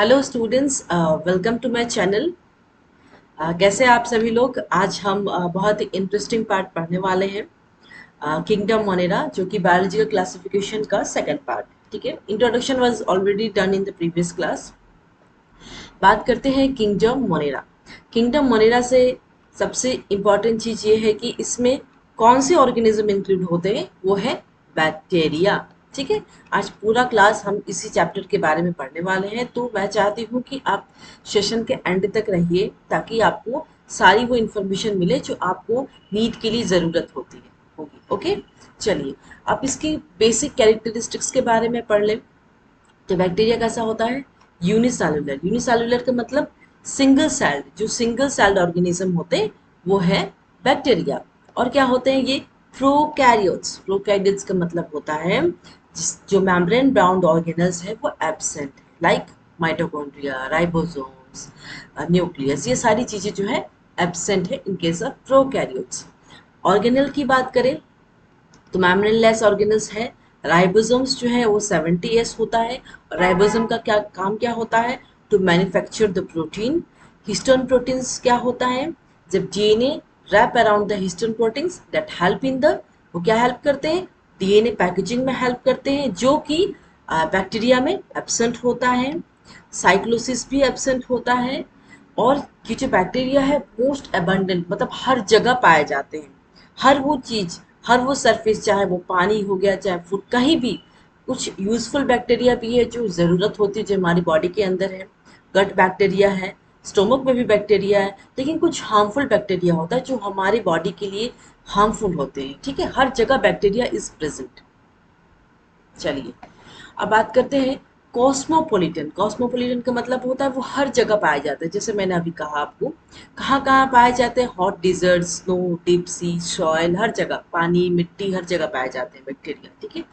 Hello students, welcome to my channel. कैसे आप सभी लोग। आज हम बहुत ही इंटरेस्टिंग पार्ट पढ़ने वाले हैं, किंगडम मोनेरा, जो कि बायोलॉजिकल क्लासिफिकेशन का सेकंड पार्ट। ठीक है, introduction was already done in the previous class. बात करते हैं किंगडम मोनेरा। किंगडम मोनेरा से सबसे इम्पॉर्टेंट चीज़ ये है कि इसमें कौन से ऑर्गेनिज्म इंक्लूड होते हैं, वो है बैक्टीरिया। ठीक है, आज पूरा क्लास हम इसी चैप्टर के बारे में पढ़ने वाले हैं, तो मैं चाहती हूँ कि आप सेशन के एंड तक रहिए ताकि आपको सारी वो इन्फॉर्मेशन मिले जो आपको नीट के लिए ज़रूरत होगी। ओके, चलिए आप इसकी बेसिक कैरेक्टरिस्टिक्स के बारे में पढ़ लें। तो बैक्टीरिया कैसा होता है? यूनिसेलुलर। यूनिसेलुलर का मतलब सिंगल सेल्ड। जो सिंगल सेल्ड ऑर्गेनिज्म होते हैं वो है बैक्टीरिया। और क्या होते हैं ये? प्रोकैरियोट्स। प्रोकैरियोट्स का मतलब होता है जो मेम्ब्रेन बाउंड ऑर्गेनल्स है वो एब्सेंट है, लाइक माइटोकॉन्ड्रिया, राइबोसोम्स, न्यूक्लियस, ये सारी चीजें जो है एब्सेंट है in case of prokaryotes. Organelle की बात करें तो मैम्ब्रेनलेस ऑर्गेनल्स है। राइबोसोम्स जो है वो 70s होता है। और राइबोसोम का क्या काम क्या होता है? To manufacture the protein. Histone proteins क्या होता है? जब DNA wrap around the histone proteins that help in the, वो क्या हेल्प करते हैं? डीएनए पैकेजिंग में हेल्प करते हैं, जो कि बैक्टीरिया में एब्सेंट होता है। साइक्लोसिस भी एब्सेंट होता है। और ये जो बैक्टीरिया है मोस्ट अबंडेंट, मतलब हर जगह पाए जाते हैं। हर वो चीज, हर वो सरफेस, चाहे वो पानी हो गया, चाहे फूड, कहीं भी कुछ यूजफुल बैक्टीरिया भी है जो ज़रूरत होती है, जो हमारी बॉडी के अंदर है। गट बैक्टीरिया है, स्टोमक में भी बैक्टीरिया है, लेकिन कुछ हार्मफुल बैक्टीरिया होता है जो हमारी बॉडी के लिए हार्मफुल होते हैं। ठीक है, हर जगह बैक्टीरिया इज प्रेजेंट। चलिए अब बात करते हैं कॉस्मोपोलिटन। कॉस्मोपोलिटन का मतलब होता है वो हर जगह पाए जाते हैं। जैसे मैंने अभी कहा आपको, कहाँ कहाँ पाए जाते हैं? Hot desert, snow, deep sea, soil, हर जगह, पानी, मिट्टी, हर जगह पाए जाते हैं बैक्टीरिया। ठीक है,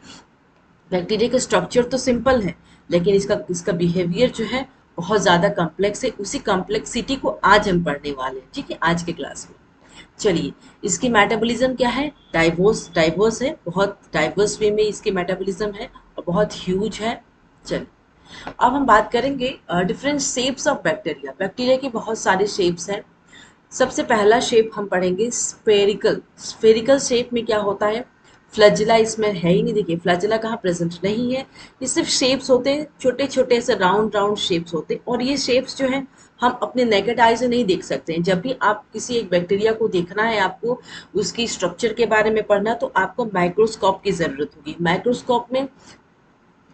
बैक्टीरिया का स्ट्रक्चर तो सिंपल है, लेकिन इसका इसका बिहेवियर जो है बहुत ज़्यादा कॉम्प्लेक्स है। उसी कॉम्प्लेक्सिटी को आज हम पढ़ने वाले हैं, ठीक है, आज के क्लास में। चलिए, इसकी मेटाबॉलिज्म क्या है? डाइवर्स, डाइवर्स है, बहुत डाइवर्स वे में इसकी मेटाबॉलिज्म है और बहुत ह्यूज है। चलिए अब हम बात करेंगे different shapes of bacteria. Bacteria की बहुत सारे शेप्स हैं। सबसे पहला शेप हम पढ़ेंगे स्फेरिकल। स्फेरिकल शेप में क्या होता है? फ्लैजिला इसमें है ही नहीं। देखिए फ्लैजिला कहाँ प्रेजेंट नहीं है। ये सिर्फ शेप्स होते हैं, छोटे छोटे से राउंड राउंड शेप्स होते हैं। और ये शेप्स जो हैं हम अपने नेकेड आई से नहीं देख सकते हैं। जब भी आप किसी एक बैक्टीरिया को देखना है, आपको उसकी स्ट्रक्चर के बारे में पढ़ना, तो आपको माइक्रोस्कोप की ज़रूरत होगी। माइक्रोस्कोप में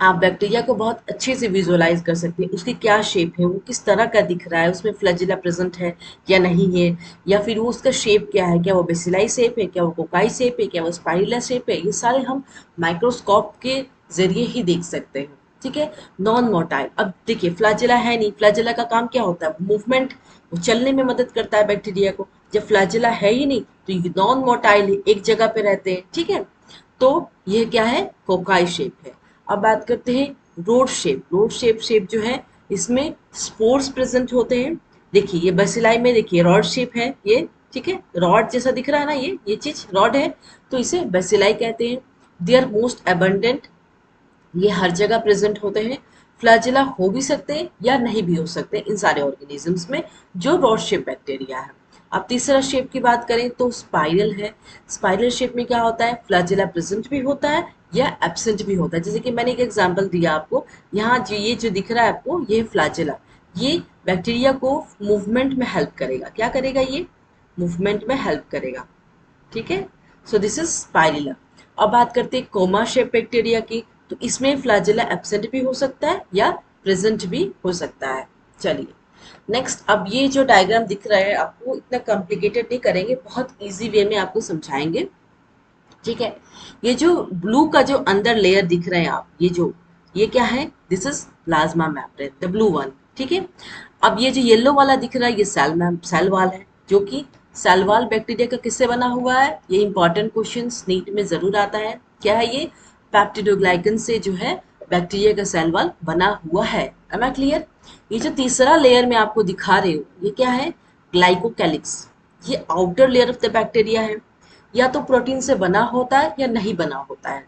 आप बैक्टीरिया को बहुत अच्छे से विजुअलाइज कर सकते हैं। उसकी क्या शेप है, वो किस तरह का दिख रहा है, उसमें फ्लैजिला प्रेजेंट है या नहीं है, या फिर वो उसका शेप क्या है, क्या वो बेसिलाई शेप है, क्या वो कोकाई शेप है, क्या वो स्पाइरुला शेप है। ये सारे हम माइक्रोस्कोप के जरिए ही देख सकते हैं। ठीक है, नॉन मोटाइल। अब देखिए फ्लैजिला है नहीं। फ्लैजिला का काम क्या होता है? मूवमेंट, वो चलने में मदद करता है बैक्टीरिया को। जब फ्लैजिला है ही नहीं तो ये नॉन मोटाइल है, एक जगह पे रहते हैं। ठीक है, तो यह क्या है? कोकाई शेप है। अब बात करते हैं रोड शेप। रोड शेप जो है, इसमें स्पोर्स प्रेजेंट होते हैं। देखिए ये बसिलाई में देखिए रॉड शेप है ये। ठीक है, रॉड जैसा दिख रहा है ना, ये चीज रॉड है, तो इसे बसिलाई कहते हैं। दे आर मोस्ट अबंडेंट, ये हर जगह प्रेजेंट होते हैं। फ्लैजिला हो भी सकते हैं या नहीं भी हो सकते इन सारे ऑर्गेनिजम्स में जो रॉड शेप बैक्टीरिया है। अब तीसरा शेप की बात करें तो स्पाइरल है। स्पाइरल शेप में क्या होता है? फ्लैजिला प्रेजेंट भी होता है या एब्सेंट भी होता है। जैसे कि मैंने एक एग्जांपल दिया आपको, यहाँ जो ये जो दिख रहा है आपको, ये फ्लैजिला, ये बैक्टीरिया को मूवमेंट में हेल्प करेगा। क्या करेगा? ये मूवमेंट में हेल्प करेगा। ठीक है, सो दिस इज स्पाइरुला। अब बात करते हैं कोमा शेप बैक्टीरिया की। तो इसमें फ्लैजिला एब्सेंट भी हो सकता है या प्रेजेंट भी हो सकता है। चलिए नेक्स्ट, अब ये जो डायग्राम दिख रहा है आपको, इतना कॉम्प्लिकेटेड नहीं करेंगे, बहुत इजी वे में आपको समझाएंगे। ठीक है, ये जो ब्लू का जो अंदर लेयर दिख रहे हैं आप, ये क्या है? This is plasma membrane, the blue one. ठीक है, अब ये जो येलो वाला दिख रहा है ये सेल वाल है, जो कि सेल वाल बैक्टीरिया का किससे बना हुआ है? ये इंपॉर्टेंट क्वेश्चन नीट में जरूर आता है। क्या है ये? पेप्टिडोग्लाइकन से जो है बैक्टीरिया का सेल वाल बना हुआ है। Am I clear? ये जो तीसरा लेयर में आपको दिखा रहे हो, ये क्या है? ग्लाइकोकैलिक्स। ये outer layer of the bacteria है। या तो प्रोटीन से बना होता है या नहीं बना होता है।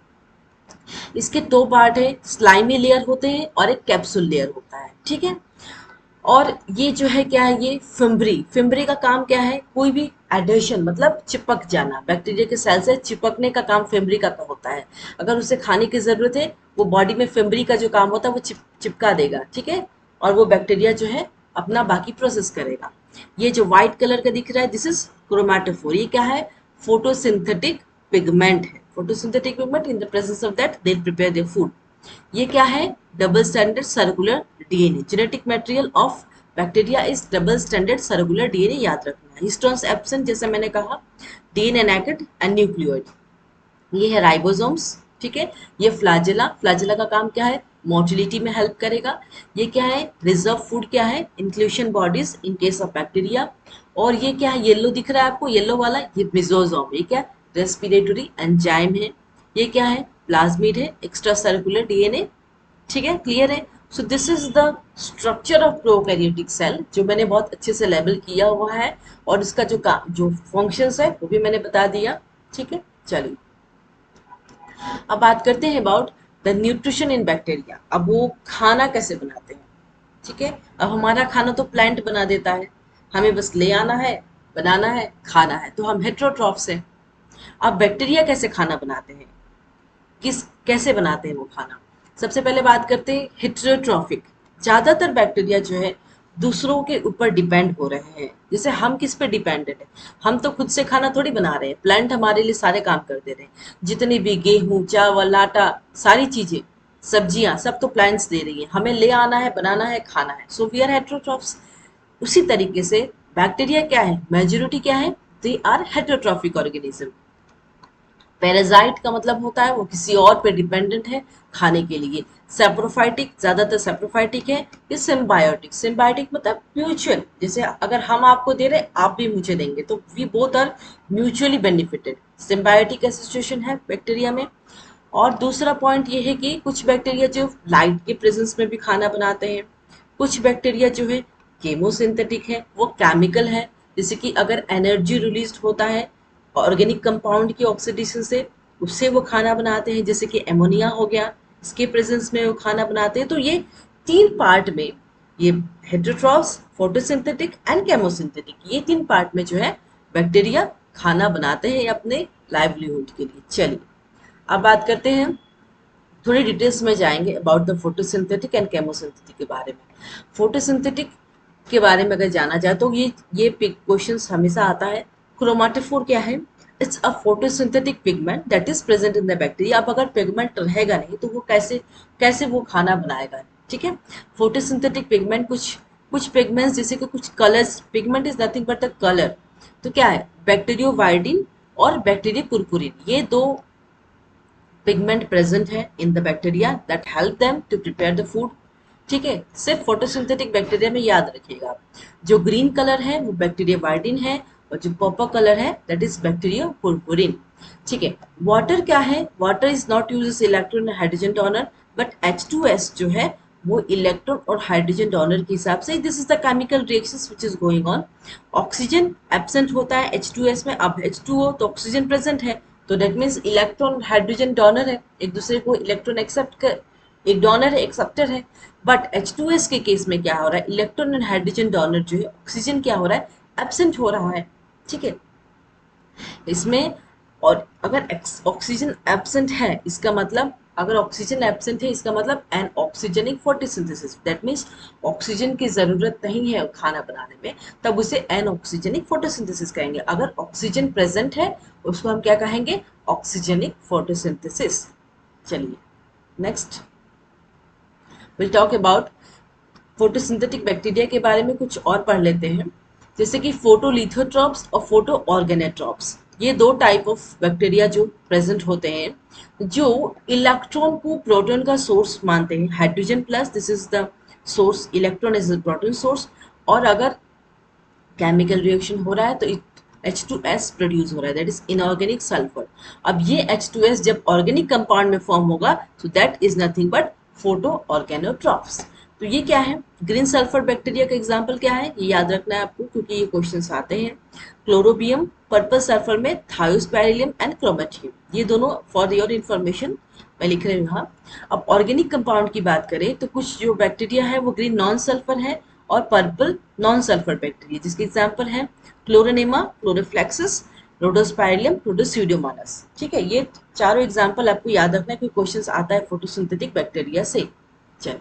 इसके दो पार्ट है, स्लाइमी लेयर होते हैं और एक कैप्सूल लेयर होता है, ठीक है। और ये जो है क्या है, ये फिम्बरी, फिम्बरी का काम क्या है, कोई भी एडेशन मतलब चिपक जाना, बैक्टीरिया के सेल से चिपकने का काम फिम्बरी का होता है। अगर उसे खाने की जरूरत है, वो बॉडी में फिम्बरी का जो काम होता है वो चिपका देगा, ठीक है। और वो बैक्टीरिया जो है अपना बाकी प्रोसेस करेगा। ये जो व्हाइट कलर का दिख रहा है, दिस इज क्रोमेटोफोर। ये क्या है, फोटोसिंथेटिक पिगमेंट है। Photosynthetic pigment, in the presence of that they prepare their food. ये क्या है, double standard circular DNA. Genetic material of bacteria is double standard circular DNA, याद रखना। हिस्टोन्स एब्सेंट, जैसे मैंने कहा, डीएनए नेकेड एंड न्यूक्लियोइड। ये है राइबोसोम्स, ठीक है। ये फ्लैजेला, फ्लैजेला का काम क्या है, मोटिलिटी में हेल्प करेगा। ये क्या है, रिजर्व फूड क्या है, inclusion bodies in case of bacteria. और ये क्या है, येलो दिख रहा है आपको, येलो वाला, ये मिजोसोम। ये क्या, रेस्पिरेटरी एंजाइम है। ये क्या है, प्लाज्मिड है, एक्स्ट्रा सर्कुलर डीएनए, ठीक है, क्लियर है। So this is the structure of prokaryotic cell, जो मैंने बहुत अच्छे से लेबल किया हुआ है। और इसका जो फंक्शंस है वो भी मैंने बता दिया, ठीक है। चलिए अब बात करते हैं about the nutrition in bacteria. अब वो खाना कैसे बनाते हैं, ठीक है। अब हमारा खाना तो प्लांट बना देता है, हमें बस ले आना है, बनाना है, खाना है, तो हम हेट्रोट्रॉफ्स हैं। अब बैक्टीरिया कैसे खाना बनाते हैं, किस कैसे बनाते हैं वो खाना। सबसे पहले बात करते हैं हेटेरोट्रॉफिक। ज्यादातर बैक्टीरिया जो है दूसरों के ऊपर डिपेंड हो रहे हैं। जैसे हम किस पे डिपेंडेंट है, हम तो खुद से खाना थोड़ी बना रहे हैं, प्लांट हमारे लिए सारे काम कर दे रहे हैं। जितनी भी गेहूं, चावल, आटा, सारी चीजें, सब्जियां, सब तो प्लांट्स दे रही है, हमें ले आना है, बनाना है, खाना है। So we are heterotrophs. उसी तरीके से बैक्टीरिया क्या है, मेजोरिटी क्या है, they are heterotrophic organism. Parasite का मतलब होता है वो किसी और पे डिपेंडेंट है खाने के लिए। सेप्रोफाइटिक, ज्यादातर सेप्रोफाइटिक है। ये सिम्बायोटिक, सिम्बायोटिक मतलब म्यूचुअल, जैसे अगर हम आपको दे रहे आप भी मुझे देंगे, तो we both are mutually benefited. Symbiotic association है बैक्टीरिया में। और दूसरा पॉइंट ये है कि कुछ बैक्टीरिया जो लाइट के प्रेजेंस में भी खाना बनाते हैं। कुछ बैक्टीरिया जो है केमोसिंथेटिक है, वो केमिकल है। जैसे कि अगर एनर्जी रिलीज होता है ऑर्गेनिक कंपाउंड की ऑक्सीडेशन से, उससे वो खाना बनाते हैं, जैसे कि एमोनिया हो गया, इसके प्रेजेंस में वो खाना बनाते हैं। तो ये तीन पार्ट में, ये हेटेरोट्रॉफ्स, फोटोसिंथेटिक एंड केमोसिंथेटिक, ये तीन पार्ट में जो है बैक्टीरिया खाना बनाते हैं अपने लाइवलीहुड के लिए। चलिए अब बात करते हैं, थोड़ी डिटेल्स में जाएंगे about the photosynthetic and chemosynthetic के बारे में। फोटोसिंथेटिक के बारे में अगर जाना जाए तो ये क्वेश्चन हमेशा आता है। क्रोमाटोफोर क्या है, it's a photosynthetic pigment that is present in the bacteria. अब अगर पिगमेंट रहेगा नहीं तो वो कैसे कैसे वो खाना बनाएगा, ठीक है। फोटोसिंथेटिक पिगमेंट, कुछ कुछ पिगमेंट्स, जैसे कि कुछ colours, pigment is nothing but the colour. तो क्या है, बैक्टीरियोवाइडिन और बैक्टीरिया पुरपुरिन, ये दो पिगमेंट प्रेजेंट है in the bacteria that help them to prepare the food, ठीक है। सिर्फ फोटोसिंथेटिक बैक्टीरिया में याद रखिएगा आप। जो ग्रीन कलर है वो बैक्टीरिया वाइडिन है, और जो पर्पल कलर है दैट इज बैक्टीरिया पुरपुरिन, ठीक है। वाटर क्या है, water is not use as electron hydrogen donor, but H2S जो है वो इलेक्ट्रॉन और हाइड्रोजन डोनर के हिसाब से, this is the chemical reactions which is going on. Oxygen absent होता है H2S में, अब H2O तो ऑक्सीजन प्रेजेंट है, तो that means electron hydrogen donor है, एक दूसरे को इलेक्ट्रॉन एक्सेप्ट कर, एक डोनर है, एक्सेप्टर है। बट H2S के केस में क्या हो रहा है, इलेक्ट्रॉन एंड हाइड्रोजन डोनर जो है, ऑक्सीजन क्या हो रहा है, एब्सेंट हो रहा है, ठीक है इसमें। और अगर ऑक्सीजन एब्सेंट है, इसका मतलब, अगर ऑक्सीजन एब्सेंट है इसका मतलब an oxygenic photosynthesis, that means oxygen की जरूरत नहीं है खाना बनाने में, तब उसे एन ऑक्सीजनिक फोटोसिंथेसिस कहेंगे। अगर ऑक्सीजन प्रेजेंट है उसको हम क्या कहेंगे, ऑक्सीजनिक फोटोसिंथेसिस। चलिए next will talk about photosynthetic bacteria के बारे में कुछ और पढ़ लेते हैं। जैसे कि फोटोलिथोट्रॉप्स और फोटो ऑर्गेनेट्रॉप्स, ये दो टाइप ऑफ बैक्टीरिया जो प्रेजेंट होते हैं, जो इलेक्ट्रॉन को प्रोटॉन का सोर्स मानते हैं। Hydrogen plus, this is the source, electron is the proton source. और अगर केमिकल रिएक्शन हो रहा है तो H2S प्रोड्यूस हो रहा है, दैट इज इनऑर्गेनिक सल्फर। अब ये H2S जब ऑर्गेनिक कंपाउंड में फॉर्म होगा तो that is nothing but photoorganotrophs. तो ये क्या है, ग्रीन सल्फर बैक्टीरिया का एग्जांपल क्या है, ये याद रखना है आपको क्योंकि ये क्वेश्चंस आते हैं। क्लोरोबियम, पर्पल सल्फर में थायोस्पेरिलियम एंड क्रोमेटियम, ये दोनों फॉर योर इंफॉर्मेशन मैं लिख रही हूँ यहाँ। अब ऑर्गेनिक कंपाउंड की बात करें तो कुछ जो बैक्टीरिया है वो ग्रीन नॉन सल्फर है और पर्पल नॉन सल्फर बैक्टीरिया, जिसके एग्जाम्पल है क्लोरोनेमा, क्लोरोफ्लेक्सिस, रोडोस्पाइरिलम, रोडोस्यूडोमोनास। ठीक है, ये चारों एग्जाम्पल आपको याद रखना है, कोई क्वेश्चन आता है फोटोसिंथेटिक बैक्टीरिया से। चलिए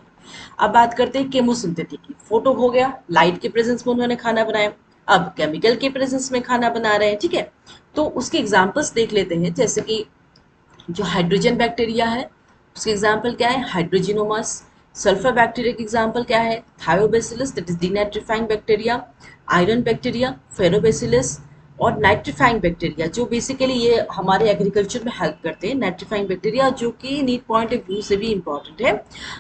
अब बात करते हैं केमोसिंथेटिक की। फोटो हो गया, लाइट के प्रेजेंस में उन्होंने खाना बनाया। अब केमिकल के प्रेजेंस में खाना बना रहे हैं। ठीक है, तो उसके एग्जाम्पल्स देख लेते हैं। जैसे कि जो हाइड्रोजन बैक्टीरिया है उसके एग्जाम्पल क्या है, हाइड्रोजिनोमस। सल्फर बैक्टीरिया के एग्जाम्पल क्या है, Thiobacillus that is denitrifying bacteria, iron bacteria, Ferrobacillus, और नाइट्रीफाइंग बैक्टीरिया जो बेसिकली ये हमारे एग्रीकल्चर में हेल्प करते हैं। नाइट्रीफाइंग बैक्टीरिया जो कि नीट पॉइंट ऑफ व्यू से भी इंपॉर्टेंट है,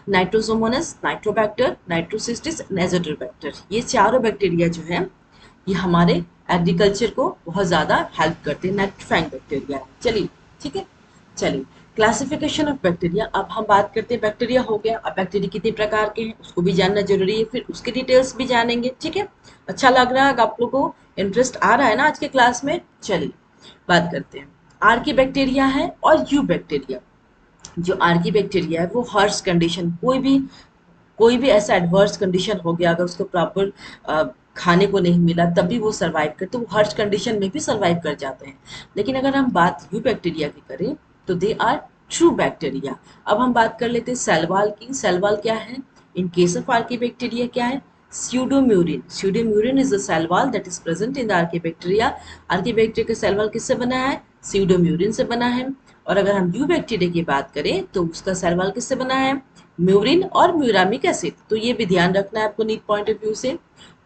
नाइट्रोसोमोनस, नाइट्रोबैक्टर, नाइट्रोसिस्टिस, नेजोटरबैक्टर। ये चारों बैक्टीरिया जो है ये हमारे एग्रीकल्चर को बहुत ज़्यादा हेल्प करते हैं, नाइट्रीफाइंग बैक्टीरिया। चलिए ठीक है, चलिए क्लासिफिकेशन ऑफ बैक्टीरिया। अब हम बात करते हैं, बैक्टीरिया हो गया, अब बैक्टीरिया कितने प्रकार के हैं उसको भी जानना जरूरी है, फिर उसकी डिटेल्स भी जानेंगे। ठीक है, अच्छा लग रहा है, आप लोगों को इंटरेस्ट आ रहा है ना आज के क्लास में। चलिए बात करते हैं, आर्की बैक्टीरिया है और यू बैक्टीरिया। जो आर्की बैक्टीरिया है वो हर्ष कंडीशन, कोई भी ऐसा एडवर्स कंडीशन हो गया, अगर उसको प्रॉपर खाने को नहीं मिला तभी वो सर्वाइव करते, वो हर्ष कंडीशन में भी सर्वाइव कर जाते हैं। लेकिन अगर हम बात यू बैक्टीरिया की करें तो दे आर ट्रू बैक्टीरिया। अब हम बात कर लेते हैं सेलवाल की। सेलवाल क्या है, in case of archaebacteria क्या है, pseudomurein. Pseudomurein is the cell wall that is present in the archaebacteria. Archaebacteria का सेलवाल किससे बना है, स्यूडोम्यूरिन से बना है। और अगर हम यू बैक्टीरिया की बात करें तो उसका सेलवाल किससे बना है, म्यूरिन और म्यूरामिक एसिड। तो ये भी ध्यान रखना है आपको नीट पॉइंट ऑफ व्यू से।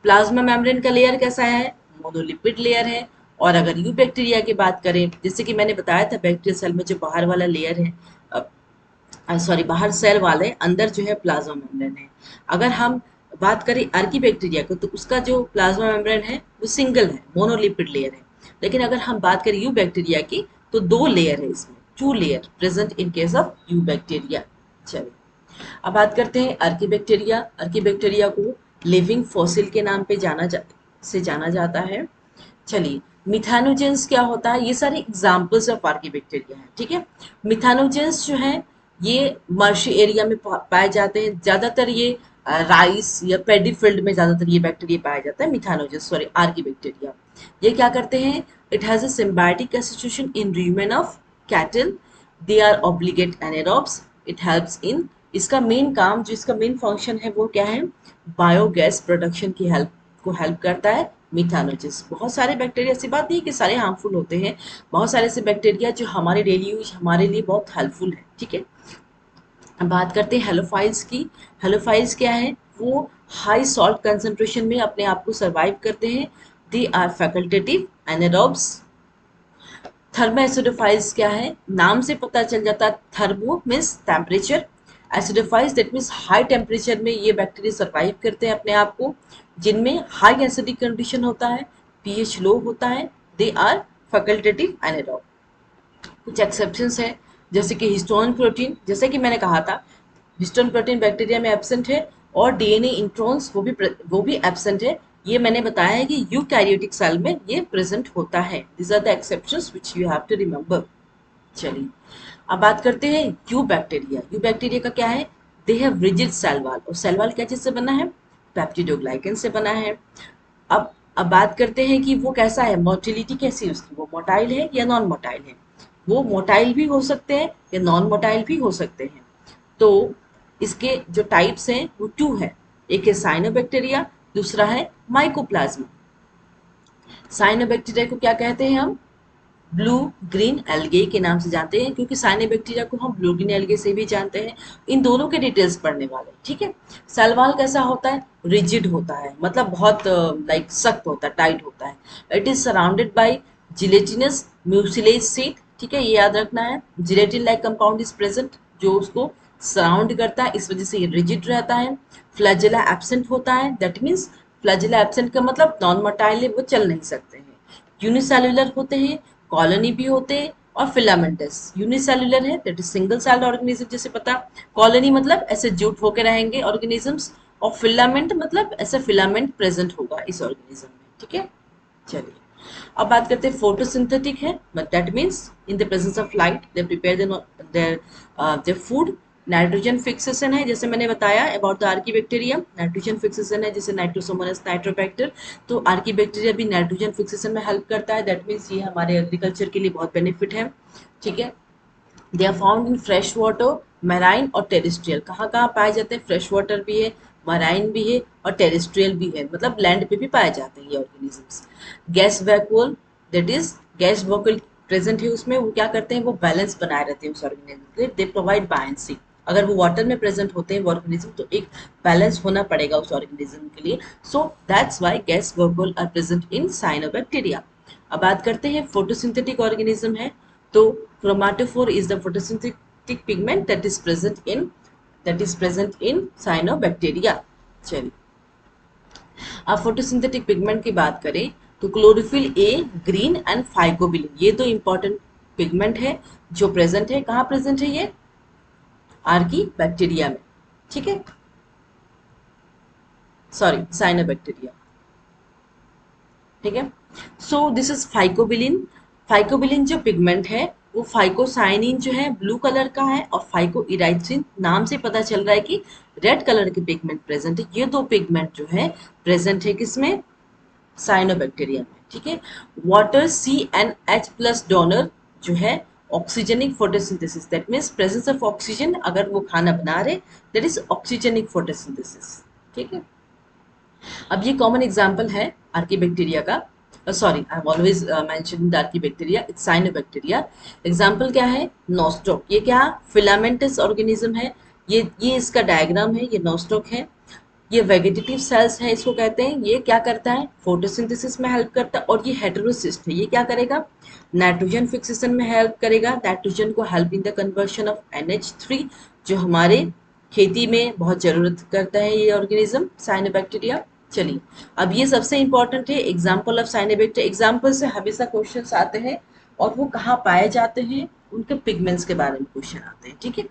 प्लाज्मा मेम्ब्रेन का लेयर कैसा है, मोनोलिपिड लेयर है। और अगर यू बैक्टीरिया की बात करें, जैसे कि मैंने बताया था बैक्टीरियल सेल में जो बाहर वाला लेयर है, सॉरी बाहर सेल वाले, अंदर जो है प्लाज्मा मेम्ब्रेन है। अगर हम बात करें आर्की बैक्टीरिया को तो उसका जो प्लाज्मा मेम्ब्रेन है वो सिंगल है, मोनोलिपिड लेयर है। लेकिन अगर हम बात करें यू बैक्टीरिया की तो दो लेयर है इसमें, two layer present in case of eubacteria. चलिए अब बात करते हैं आर्की बैक्टीरिया। आर्की बैक्टीरिया को लिविंग फॉसिल के नाम पे जाना जाता है। चलिए मिथानोजेंस क्या होता है, ये सारे एग्जाम्पल्स ऑफ आर्की बैक्टीरिया हैं। ठीक है, मिथानोजेंस जो है ये मर्शी एरिया में पाए जाते हैं ज़्यादातर। ये राइस या पेडी फील्ड में ज़्यादातर ये बैक्टीरिया पाया जाता है, मिथानोजेंस सॉरी आर्की बैक्टीरिया। ये क्या करते हैं, it has a symbiotic association in rumen of cattle, they are obligate anaerobes, it helps in, इसका मेन काम जो इसका मेन फंक्शन है वो क्या है, बायोगैस प्रोडक्शन की हेल्प करता है मिथानोजेंस। बहुत सारे बैक्टीरिया, ऐसी बात नहीं है कि सारे हार्मफुल होते हैं, बहुत सारे ऐसे बैक्टीरिया जो हमारे डेली यूज हमारे लिए बहुत हेल्पफुल है। ठीक है, अब बात करते हैं हेलोफाइल्स की। हेलोफाइल्स क्या है, वो हाई सॉल्ट कंसंट्रेशन में अपने आप को सर्वाइव करते हैं। They are facultative anaerobes. Thermo acidophiles क्या है, नाम से पता चल जाता है, thermo means temperature, acidophiles that means high temperature में ये बैक्टीरिया सर्वाइव करते हैं अपने आप को, जिनमें हाई एसिडिक कंडीशन होता है, पीएच लो होता है। They are facultative anaerobe. कुछ एक्सेप्शंस है, जैसे कि हिस्टोन प्रोटीन, जैसे कि मैंने कहा था हिस्टोन प्रोटीन बैक्टीरिया में एब्सेंट है, और डीएनए इंट्रॉन्स वो भी एब्सेंट है। ये मैंने बताया है कि यूकैरियोटिक सेल में ये प्रेजेंट होता है। This are the exceptions which you have to remember. चलिए अब बात करते हैं यू बैक्टीरिया। यू बैक्टीरिया का क्या है, they have rigid cell wall, और सेल वॉल क्या चीज से बना है, पेप्टिडोग्लाइकन से बना है। अब बात करते हैं कि वो कैसा है, मोटिलिटी कैसी है उसकी, वो मोटाइल है या नॉन मोटाइल है। वो मोटाइल भी हो सकते हैं या नॉन मोटाइल भी हो सकते हैं। तो इसके जो टाइप्स हैं वो टू है, एक है साइनोबैक्टीरिया, दूसरा है माइकोप्लाज्मा। साइनोबैक्टीरिया को क्या कहते हैं हम, ब्लू ग्रीन एल्गे के नाम से जानते हैं, क्योंकि साइनोबैक्टीरिया को हम ब्लू ग्रीन एल्गे से भी जानते हैं। इन दोनों के डिटेल्स पढ़ने वाले। ठीक है, सेल वॉल कैसा होता है, रिजिड होता है, मतलब बहुत लाइक सख्त होता है, टाइट होता है। It is surrounded by gelatinous mucilage seat. ठीक है, ये याद रखना है, gelatin like compound is present जो उसको सराउंड करता है, इस वजह से ये रिजिड रहता है। फ्लैजेला एब्सेंट होता है, दैट मीन्स फ्लैजेला एब्सेंट का मतलब नॉन मोटाइल है, वो चल नहीं सकते हैं। यूनिसेलुलर होते हैं, कॉलोनी भी होते हैं, और फिलामेंटस। यूनिसेलुलर है that is single celled organism, जैसे पता, कॉलोनी मतलब ऐसे जुट होकर रहेंगे ऑर्गेनिजम्स, और फिलामेंट मतलब ऐसा फिलामेंट प्रेजेंट होगा इस ऑर्गेनिज्म में। ठीक है, चलिए अब बात करते हैं फोटोसिंथेटिक है, that means in the presence of light they prepare their food. Nitrogen fixation है, जैसे मैंने बताया about the archaebacteria, nitrogen fixation है जैसे नाइट्रोसोमोनास नाइट्रोबैक्टर। तो आर्कीबैक्टीरिया भी नाइट्रोजन फिक्सेशन में हेल्प करता है, दैट मीन्स ये हमारे एग्रीकल्चर के लिए बहुत बेनिफिट है। ठीक है, they are found in fresh water, marine और टेरेस्ट्रियल। कहाँ कहाँ पाए जाते हैं? फ्रेश वाटर भी है, मराइन भी है और टेरेस्ट्रियल भी है, मतलब लैंड पे भी पाए जाते हैं ये organisms. Gas vacuole, that is gas vacuole present है उसमें, वो क्या करते हैं? वो बैलेंस बनाए रहते हैं उस ऑर्गेनिज्म के लिए, दे प्रोवाइड बायंसी। अगर वो वाटर में प्रेजेंट होते हैं वो ऑर्गेनिज्म, तो एक बैलेंस होना पड़ेगा उस ऑर्गेनिज्म के लिए। So that's why gas vacuole are present in cyanobacteria. अब बात करते हैं फोटोसिंथेटिक ऑर्गेनिज्म है, तो chromatophore is the photosynthetic pigment that is present in cyanobacteria। चलिए, अब फोटोसिंथेटिक पिगमेंट की बात करें तो chlorophyll A, green and phycobilin, ये दो इंपॉर्टेंट पिगमेंट है जो प्रेजेंट है। कहाँ प्रेजेंट है ये? आर्की बैक्टीरिया में, ठीक है, सॉरी साइनोबैक्टीरिया। ठीक है, so this is phycobilin. Phycobilin जो पिगमेंट है वो फाइकोसाइनिन जो है ब्लू कलर का है, और फाइको इराइसिन नाम से पता चल रहा है कि रेड कलर के पिगमेंट प्रेजेंट है। ये दो पिगमेंट जो है प्रेजेंट है किसमें? साइनोबैक्टीरिया में। ठीक है, वाटर CnH+ डोनर जो है oxygenic photosynthesis, that means presence of oxygen, अगर वो खाना बना रहे दैट इज ऑक्सीजनिक फोटोसिंथेसिस। ठीक है, अब ये कॉमन एग्जाम्पल है आर्कीबैक्टीरिया का, sorry I have always mentioned archaebacteria, it's cyanobacteria. Example क्या है? नोस्टॉक। ये क्या? फिलामेंटस ऑर्गेनिज्म है। ये इसका डायग्राम है, ये नोस्टॉक है। ये वेजिटेटिव सेल्स है इसको कहते हैं। ये क्या करता है? फोटोसिंथेसिस में हेल्प करता है। और ये हेटेरोसिस्ट है, ये क्या करेगा? नाइट्रोजन फिक्सेशन में हेल्प करेगा। नाइट्रोजन को help in the conversion of NH3, जो हमारे खेती में बहुत जरूरत करता है ये ऑर्गेनिज्म साइनोबैक्टीरिया। चलिए, अब ये सबसे इंपॉर्टेंट है एग्जाम्पल ऑफ साइनोबैक्टीरिया। एग्जाम्पल से हमेशा क्वेश्चन आते हैं, और वो कहाँ पाए जाते हैं, उनके पिगमेंट्स के बारे में क्वेश्चन आते हैं। ठीक है,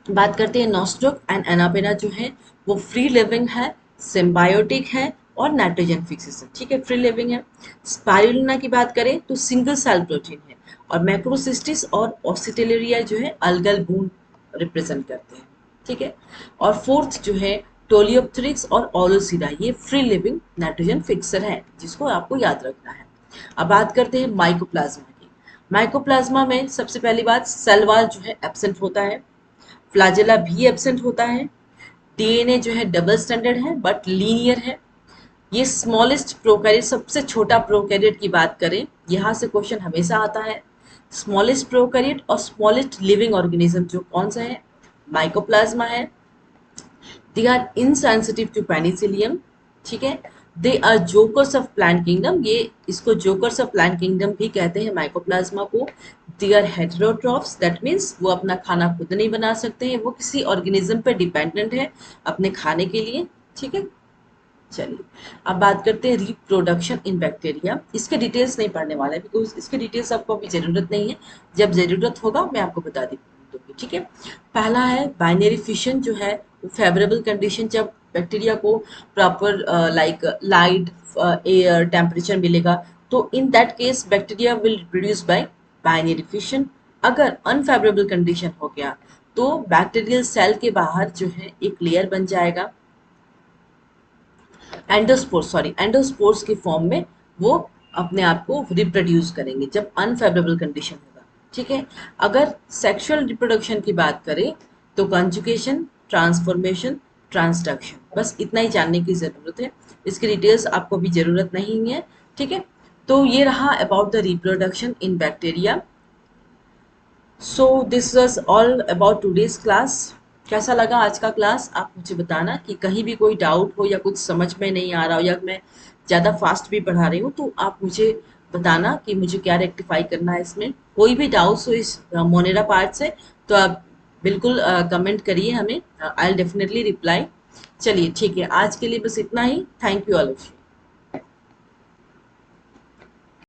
बात करते हैं नॉस्ट्रोक एंड एनापेना जो है वो फ्री लिविंग है, सिम्बायोटिक है और नाइट्रोजन फिक्सेशन। ठीक है, फ्री लिविंग है। स्पाइरुलिना की बात करें तो सिंगल सेल प्रोटीन है, और मैक्रोसिस्टिस और ऑसिटेलेरिया जो है अलगल बूंद रिप्रेजेंट करते हैं। ठीक है, और फोर्थ जो है टोलियोप्थेरिक्स और ओलोसिडा, ये फ्री लिविंग नाइट्रोजन फिक्सर है, जिसको आपको याद रखना है। अब बात करते हैं माइकोप्लाज्मा की। माइकोप्लाज्मा में सबसे पहली बात सेल वॉल जो है एब्सेंट होता है, फ्लैजेला भी एब्सेंट होता है। DNA जो है डबल स्टैंडर्ड है बट लीनियर है। ये स्मॉलेस्ट प्रोकैरियोट, सबसे छोटा प्रोकैरियोट की बात करें, यहाँ से क्वेश्चन हमेशा आता है। स्मॉलेस्ट प्रोकैरियोट और स्मॉलेस्ट लिविंग ऑर्गेनिज्म जो कौन सा है? माइकोप्लाज्मा है। They are insensitive to penicillium. ठीक है, they are jokers of plant kingdom, ये इसको जोकर्स ऑफ प्लांट किंगडम भी कहते हैं माइकोप्लाज्मा को। They are heterotrophs, that means वो अपना खाना खुद नहीं बना सकते हैं, वो किसी ऑर्गेनिज्म पर डिपेंडेंट है अपने खाने के लिए। ठीक है, चलिए अब बात करते हैं रिप्रोडक्शन इन बैक्टीरिया। इसके डिटेल्स नहीं पढ़ने वाले बिकॉज इसके डिटेल्स आपको अभी ज़रूरत नहीं है, जब ज़रूरत होगा मैं आपको बता दूँगी। ठीक है, पहला है बाइनरी फिशन जो है फेवरेबल कंडीशन, जब बैक्टीरिया को proper like light, air, temperature मिलेगा, तो in that case bacteria will reproduce by binary fission. अगर अनफेवरेबल कंडीशन हो गया तो बैक्टीरियल सेल के बाहर जो है एक लेयर बन जाएगा, एंडोस्पोर्स की फॉर्म में वो अपने आप को रिप्रोड्यूस करेंगे जब अनफेवरेबल कंडीशन होगा। ठीक है, अगर सेक्सुअल रिप्रोडक्शन की बात करें तो कंजुगेशन, ट्रांसफॉर्मेशन, ट्रांसडक्शन, बस इतना ही जानने की ज़रूरत है, इसकी डिटेल्स आपको भी ज़रूरत नहीं है। ठीक है, तो ये रहा about the reproduction in bacteria. So this was all about today's class. कैसा लगा आज का क्लास, आप मुझे बताना कि कहीं भी कोई डाउट हो या कुछ समझ में नहीं आ रहा हो, या मैं ज़्यादा फास्ट भी पढ़ा रही हूँ, तो आप मुझे बताना कि मुझे क्या रेक्टिफाई करना है। इसमें कोई भी डाउट्स हो इस मोनेरा पार्ट से तो आप बिल्कुल कमेंट करिए हमें, आई विल डेफिनेटली रिप्लाई। चलिए ठीक है, आज के लिए बस इतना ही। Thank you all of you.